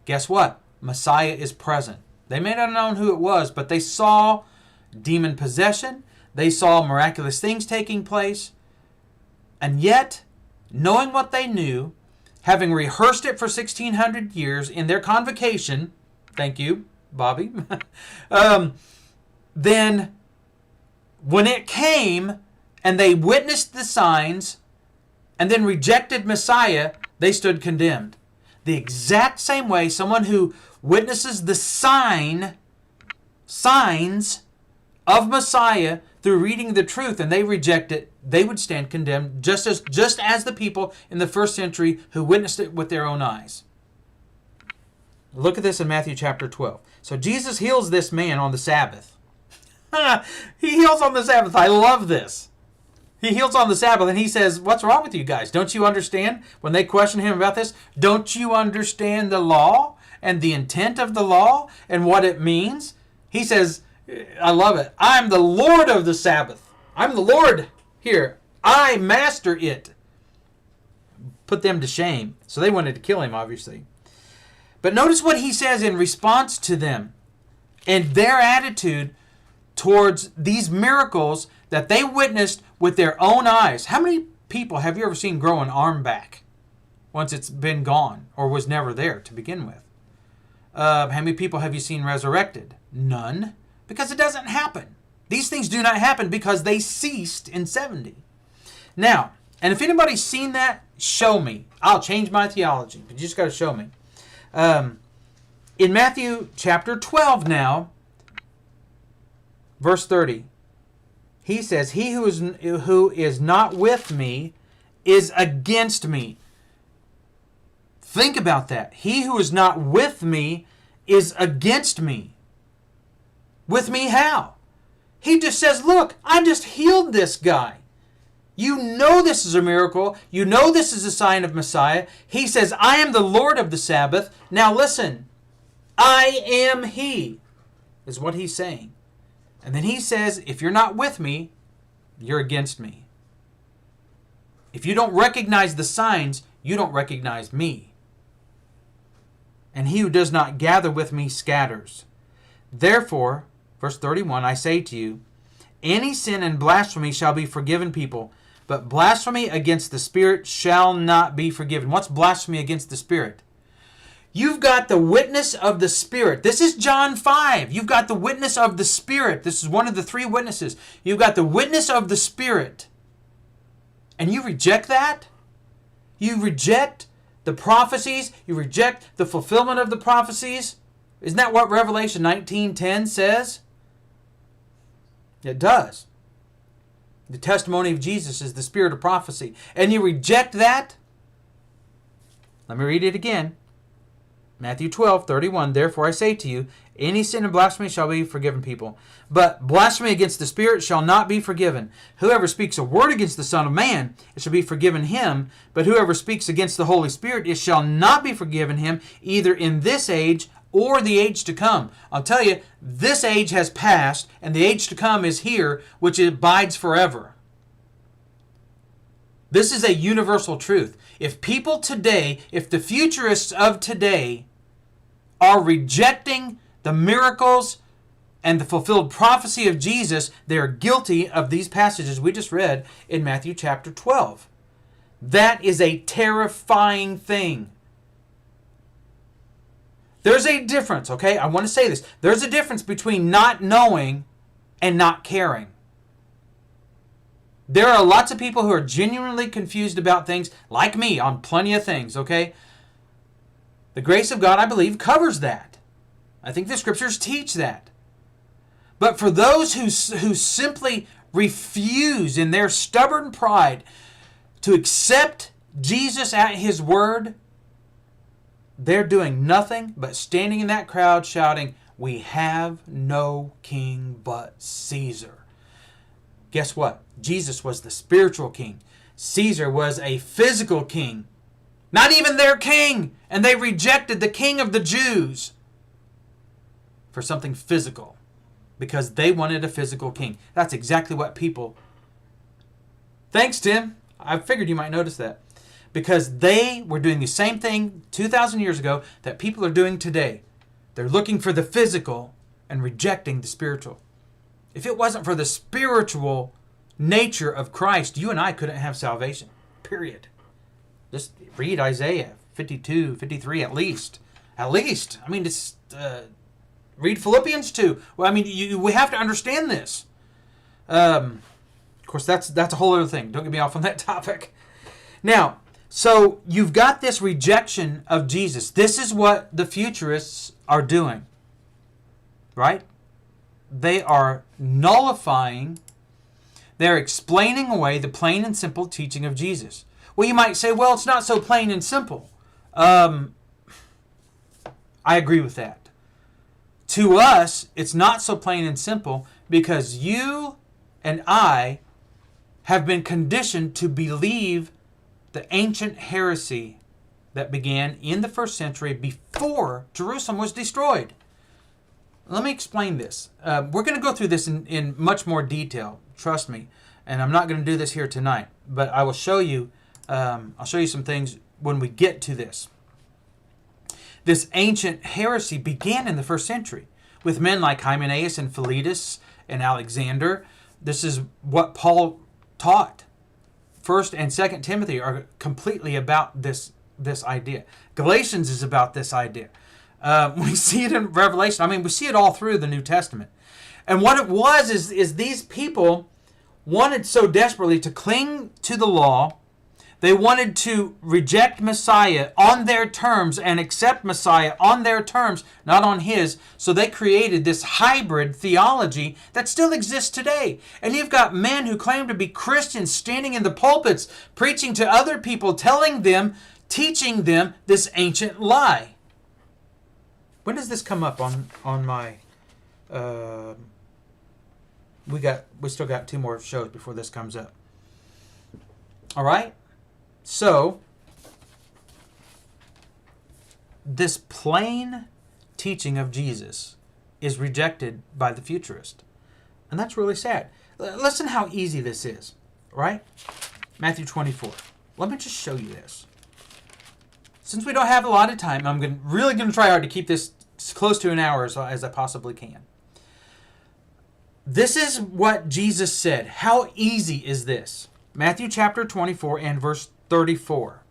guess what? Messiah is present. They may not have known who it was, but they saw demon possession. They saw miraculous things taking place. And yet, knowing what they knew, having rehearsed it for 1,600 years in their convocation, thank you, Bobby, then when it came and they witnessed the signs and then rejected Messiah, they stood condemned. The exact same way someone who witnesses the signs of Messiah through reading the truth and they reject it, they would stand condemned just as the people in the first century who witnessed it with their own eyes. Look at this in Matthew chapter 12. So Jesus heals this man on the Sabbath. He heals on the Sabbath. I love this. He heals on the Sabbath and he says, what's wrong with you guys? Don't you understand? When they question him about this, don't you understand the law and the intent of the law and what it means? He says, I love it. I'm the Lord of the Sabbath. I'm the Lord here. I master it. Put them to shame. So they wanted to kill him, obviously. But notice what he says in response to them and their attitude towards these miracles that they witnessed with their own eyes. How many people have you ever seen grow an arm back once it's been gone or was never there to begin with? How many people have you seen resurrected? None, because it doesn't happen. These things do not happen because they ceased in 70. Now, and if anybody's seen that, show me. I'll change my theology, but you just got to show me. In Matthew chapter 12 now, verse 30, he says, he who is not with me is against me. Think about that. He who is not with me is against me. With me how? He just says, look, I just healed this guy. You know this is a miracle. You know this is a sign of Messiah. He says, I am the Lord of the Sabbath. Now listen, I am He, is what he's saying. And then he says, if you're not with me, you're against me. If you don't recognize the signs, you don't recognize me. And he who does not gather with me scatters. Therefore, verse 31, I say to you, any sin and blasphemy shall be forgiven people, but blasphemy against the Spirit shall not be forgiven. What's blasphemy against the Spirit? You've got the witness of the Spirit. This is John 5. You've got the witness of the Spirit. This is one of the three witnesses. You've got the witness of the Spirit. And you reject that? You reject the prophecies? You reject the fulfillment of the prophecies? Isn't that what Revelation 19:10 says? It does. The testimony of Jesus is the spirit of prophecy. And you reject that? Let me read it again. Matthew 12:31. Therefore I say to you, any sin and blasphemy shall be forgiven people, but blasphemy against the Spirit shall not be forgiven. Whoever speaks a word against the Son of Man, it shall be forgiven him. But whoever speaks against the Holy Spirit, it shall not be forgiven him, either in this age or the age to come. I'll tell you, this age has passed, and the age to come is here, which abides forever. This is a universal truth. If people today, if the futurists of today are rejecting the miracles and the fulfilled prophecy of Jesus, they are guilty of these passages we just read in Matthew chapter 12. That is a terrifying thing. There's a difference, okay? I want to say this. There's a difference between not knowing and not caring. There are lots of people who are genuinely confused about things, like me, on plenty of things, okay? The grace of God, I believe, covers that. I think the scriptures teach that. But for those who simply refuse in their stubborn pride to accept Jesus at His word, they're doing nothing but standing in that crowd shouting, "We have no king but Caesar." Guess what? Jesus was the spiritual king. Caesar was a physical king. Not even their king. And they rejected the king of the Jews for something physical because they wanted a physical king. That's exactly what people... Thanks, Tim. I figured you might notice that. Because they were doing the same thing 2,000 years ago that people are doing today. They're looking for the physical and rejecting the spiritual. If it wasn't for the spiritual nature of Christ, you and I couldn't have salvation. Period. Just read Isaiah 52, 53 at least. At least. I mean, just read Philippians 2. Well, I mean, we have to understand this. Of course, that's a whole other thing. Don't get me off on that topic. Now, so you've got this rejection of Jesus. This is what the futurists are doing. Right? They are nullifying, they're explaining away the plain and simple teaching of Jesus. Well, you might say, well, it's not so plain and simple. I agree with that. To us, it's not so plain and simple because you and I have been conditioned to believe the ancient heresy that began in the first century before Jerusalem was destroyed. let me explain this. We're going to go through this in much more detail, trust me. And I'm not going to do this here tonight, but I will show you. I'll show you some things when we get to this. This ancient heresy began in the first century with men like Hymenaeus and Philetus and Alexander. This is what Paul taught. 1st and 2nd Timothy are completely about this idea. Galatians is about this idea. We see it in Revelation. I mean, we see it all through the New Testament. And what it was is these people wanted so desperately to cling to the law. They wanted to reject Messiah on their terms and accept Messiah on their terms, not on his. So they created this hybrid theology that still exists today. And you've got men who claim to be Christians standing in the pulpits, preaching to other people, telling them, teaching them this ancient lie. When does this come up on my... We still got 2 more shows before this comes up. All right? So, this plain teaching of Jesus is rejected by the futurist. And that's really sad. Listen how easy this is, right? Matthew 24. Let me just show you this. Since we don't have a lot of time, I'm really going to try hard to keep this as close to an hour as I possibly can. This is what Jesus said. How easy is this? Matthew chapter 24 and verse 34.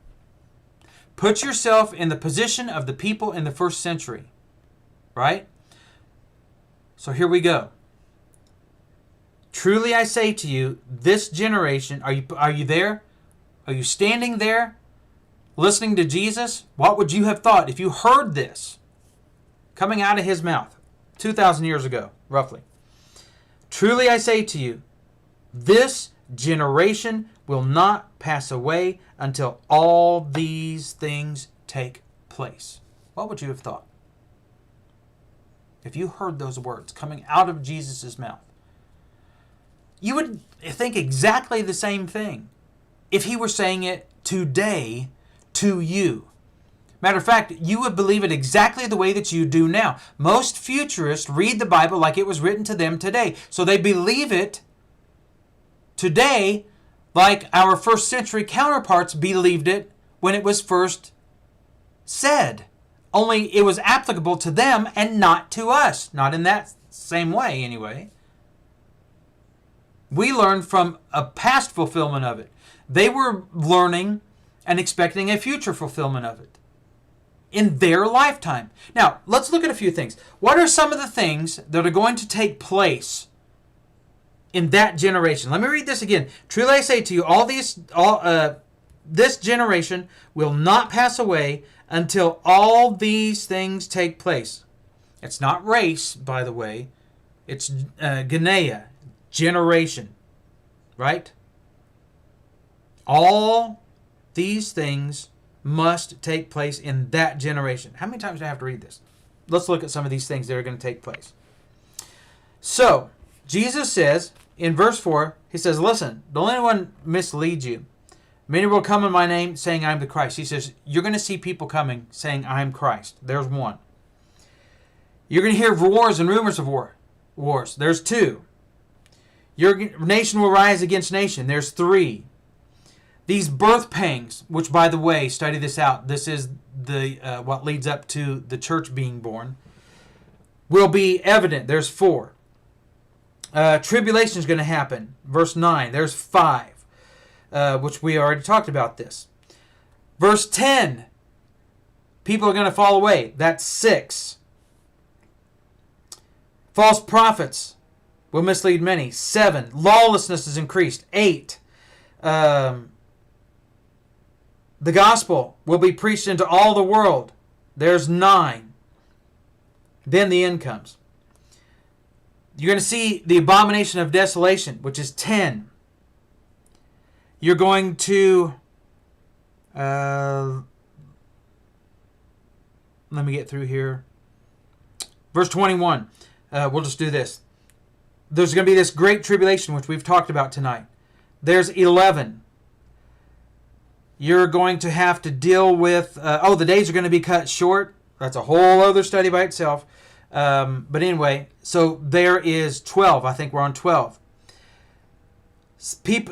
Put yourself in the position of the people in the first century. Right? So here we go. Truly I say to you, this generation, are you there? Are you standing there listening to Jesus? What would you have thought if you heard this coming out of his mouth 2,000 years ago, roughly? Truly I say to you, this generation will not pass away until all these things take place. What would you have thought if you heard those words coming out of Jesus' mouth? You would think exactly the same thing if he were saying it today to you. Matter of fact, you would believe it exactly the way that you do now. Most futurists read the Bible like it was written to them today. So they believe it today like our first century counterparts believed it when it was first said. Only it was applicable to them and not to us. Not in that same way, anyway. We learned from a past fulfillment of it. They were learning and expecting a future fulfillment of it in their lifetime. Now, let's look at a few things. What are some of the things that are going to take place in that generation? Let me read this again. Truly I say to you, this generation will not pass away until all these things take place. It's not race, by the way. It's Genea, generation. Right? All these things must take place in that generation. How many times do I have to read this? Let's look at some of these things that are going to take place. So, Jesus says in verse 4, he says, listen, don't let anyone mislead you. Many will come in my name saying I'm the Christ. He says, you're going to see people coming saying I'm Christ. There's one. You're going to hear wars and rumors of wars. There's 2. Your nation will rise against nation. There's 3. These birth pangs, which, by the way, study this out. This is the what leads up to the church being born, will be evident. There's 4. Tribulation is going to happen. Verse 9. There's 5, which we already talked about this. Verse 10. People are going to fall away. That's 6. False prophets will mislead many. 7. Lawlessness is increased. 8. The gospel will be preached into all the world. There's 9. Then the end comes. You're going to see the abomination of desolation, which is 10. You're going to... let me get through here. Verse 21. We'll just do this. There's going to be this great tribulation, which we've talked about tonight. There's 11. You're going to have to deal with... the days are going to be cut short. That's a whole other study by itself. But anyway, so there is 12. I think we're on 12.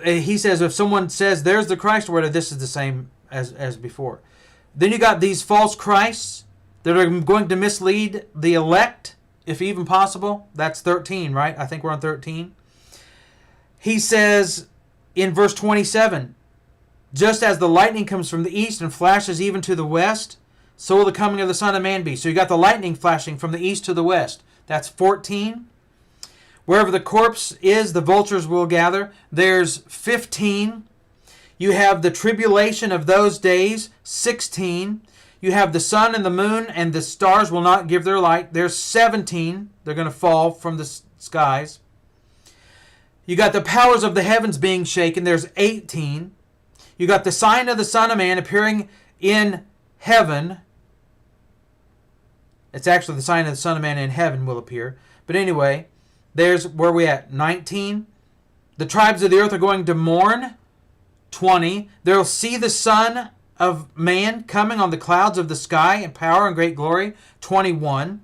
He says if someone says there's the Christ, or whatever, this is the same as before. Then you got these false Christs that are going to mislead the elect, if even possible. That's 13, right? I think we're on 13. He says in verse 27, just as the lightning comes from the east and flashes even to the west, so will the coming of the Son of Man be. So you got the lightning flashing from the east to the west. That's 14. Wherever the corpse is, the vultures will gather. There's 15. You have the tribulation of those days, 16. You have the sun and the moon and the stars will not give their light. There's 17. They're going to fall from the skies. You got the powers of the heavens being shaken. There's 18. You got the sign of the Son of Man appearing in heaven. It's actually the sign of the Son of Man in heaven will appear. But anyway, there's where we at. 19. The tribes of the earth are going to mourn. 20. They'll see the Son of Man coming on the clouds of the sky in power and great glory. 21.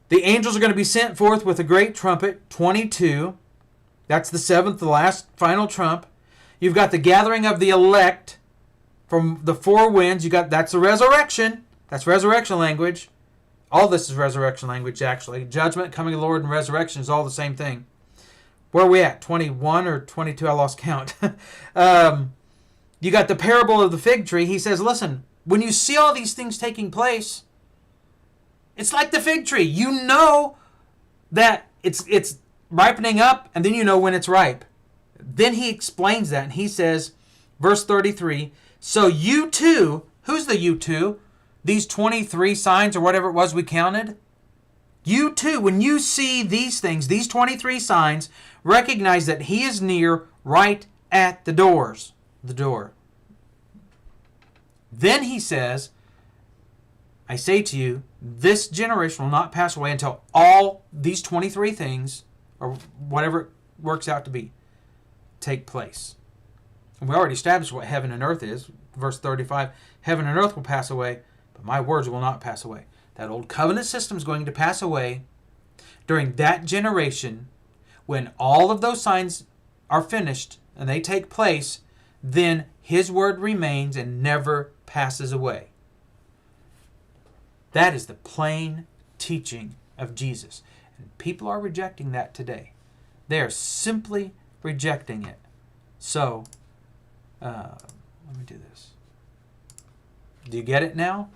The angels are going to be sent forth with a great trumpet. 22. That's the seventh, the last final trump. You've got the gathering of the elect from the four winds. That's the resurrection. That's resurrection language. All this is resurrection language, actually. Judgment, coming of the Lord, and resurrection is all the same thing. Where are we at? 21 or 22? I lost count. You got the parable of the fig tree. He says, listen, when you see all these things taking place, it's like the fig tree. You know that it's ripening up, and then you know when it's ripe. Then he explains that, and he says, verse 33, so you too, who's the you two? These 23 signs or whatever it was we counted? You too, when you see these things, these 23 signs, recognize that he is near, right at the door. Then he says, I say to you, this generation will not pass away until all these 23 things, or whatever it works out to be, take place. And we already established what heaven and earth is. Verse 35, heaven and earth will pass away, but my words will not pass away. That old covenant system is going to pass away during that generation. When all of those signs are finished and they take place, then his word remains and never passes away. That is the plain teaching of Jesus. And people are rejecting that today. They are simply rejecting it. So, let me do this. Do you get it now?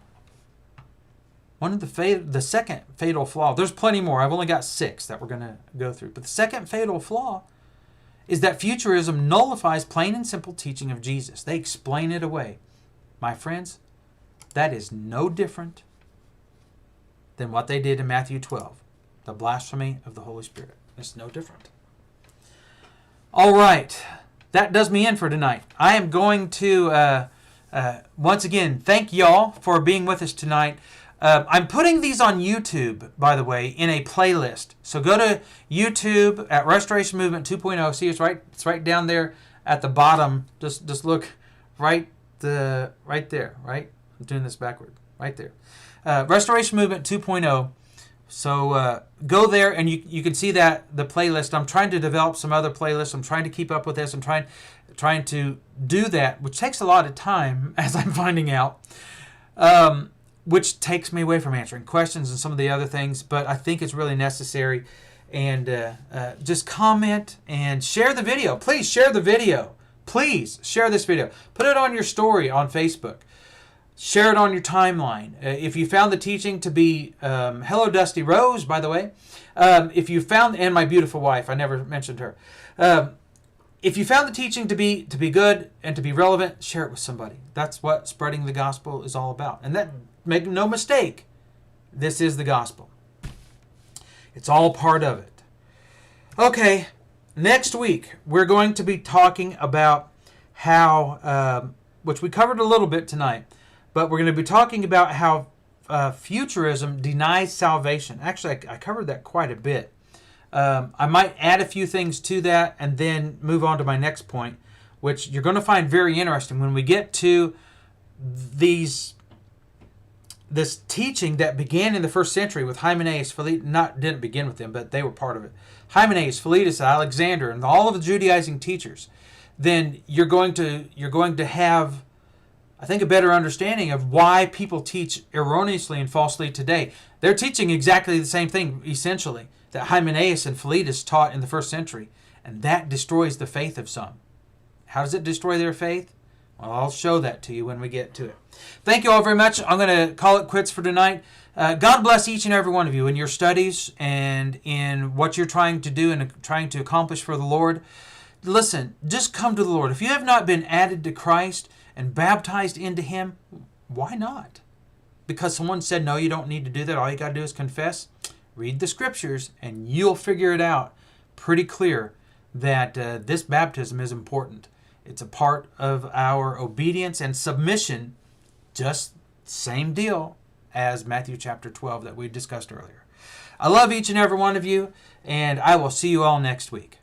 One of the second fatal flaw, there's plenty more. I've only got 6 that we're going to go through. But the second fatal flaw is that Futurism nullifies plain and simple teaching of Jesus. They explain it away. My friends, that is no different than what they did in Matthew 12. The blasphemy of the Holy Spirit. It's no different. All right. That does me in for tonight. I am going to, once again, thank y'all for being with us tonight. I'm putting these on YouTube, by the way, in a playlist. So go to YouTube at Restoration Movement 2.0. See, it's right down there at the bottom. Just look right there, right? I'm doing this backward. Right there. Restoration Movement 2.0. So go there and you can see that the playlist. I'm trying to develop some other playlists. I'm trying to keep up with this. I'm trying to do that, which takes a lot of time, as I'm finding out. Which takes me away from answering questions and some of the other things, but I think it's really necessary. And just comment and share the video. Please share the video. Please share this video. Put it on your story on Facebook. Share it on your timeline. If you found the teaching to be, hello Dusty Rose, by the way. If you found, and my beautiful wife, I never mentioned her. If you found the teaching to be good and to be relevant, share it with somebody. That's what spreading the gospel is all about. And that, make no mistake, this is the gospel. It's all part of it. Okay, next week we're going to be talking about how, which we covered a little bit tonight, but we're going to be talking about how Futurism denies salvation. Actually, I covered that quite a bit. I might add a few things to that and then move on to my next point, which you're going to find very interesting when we get to these this teaching that began in the first century with Hymenaeus, didn't begin with them, but they were part of it. Hymenaeus, Philetus, Alexander, and all of the Judaizing teachers. Then you're going to have, I think, a better understanding of why people teach erroneously and falsely today. They're teaching exactly the same thing, essentially, that Hymenaeus and Philetus taught in the first century. And that destroys the faith of some. How does it destroy their faith? Well, I'll show that to you when we get to it. Thank you all very much. I'm going to call it quits for tonight. God bless each and every one of you in your studies and in what you're trying to do and trying to accomplish for the Lord. Listen, just come to the Lord. If you have not been added to Christ and baptized into Him, why not? Because someone said, no, you don't need to do that. All you got to do is confess. Read the Scriptures and you'll figure it out pretty clear that this baptism is important. It's a part of our obedience and submission, just same deal as Matthew chapter 12 that we discussed earlier. I love each and every one of you, and I will see you all next week.